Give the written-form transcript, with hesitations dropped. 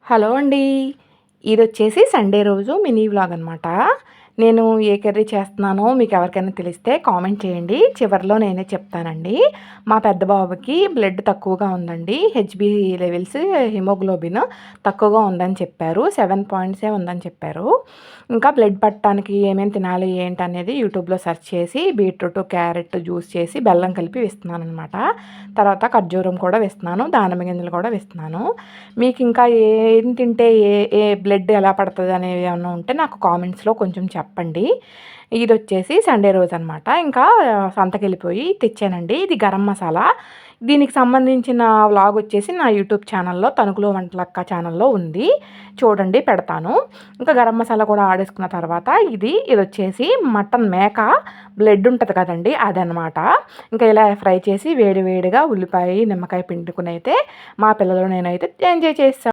Hello అండి. ఇదొచ్చేసి Sunday రోజు mini vlog అనమాట. నేను ఏ కర్రీ చేస్తున్నానో మీకు ఎవరికైనా తెలిస్తే కామెంట్ చేయండి. చివరిలో నేనే చెప్తానండి. మా పెద్ద బాబుకి బ్లడ్ తక్కువగా ఉందండి. హెచ్‌బీ లెవెల్స్ హిమోగ్లోబిన్ తక్కువగా ఉందని చెప్పారు. 7.7 ఉందని చెప్పారు. ఇంకా బ్లడ్ పట్టడానికి ఏమేమి తినాలి ఏంటనేది యూట్యూబ్‌లో సెర్చ్ చేసి బీట్రూట్, క్యారెట్ జ్యూస్ చేసి బెల్లం కలిపి ఇస్తున్నాననమాట. తర్వాత ఖర్జూరం కూడా వేస్తున్నాను. దానిమ్మ గింజలు కూడా వేస్తున్నాను. మీకు ఇంకా ఏం తింటే ఏ ఏ బ్లడ్ ఎలా పడతది అనేవి ఏమన్నా ఉంటే నాకు కామెంట్స్‌లో కొంచెం చెప్పండి. ఇదొచ్చేసి సండే రోజనమాట. ఇంకా సంతకెళ్ళిపోయి తెచ్చానండి. ఇది గరం మసాలా. దీనికి సంబంధించిన వ్లాగ్ వచ్చేసి నా యూట్యూబ్ ఛానల్‌లో 'తణుకులో వంటలక్క' ఛానల్‌లో ఉంది. చూడండి పెడతాను. ఇంకా గరం మసాలా కూడా ఆడేసుకున్న తర్వాత ఇదొచ్చేసి మటన్ మేక బ్లడ్ ఉంటది కదండీ! అదనమాట. ఇంకా ఇలా ఫ్రై చేసి వేడి వేడిగా ఉల్లిపాయ, నిమ్మకాయ పిండుకొనైతే మా పిల్లలు నేనైతే ఎంజాయ్ చేసాం.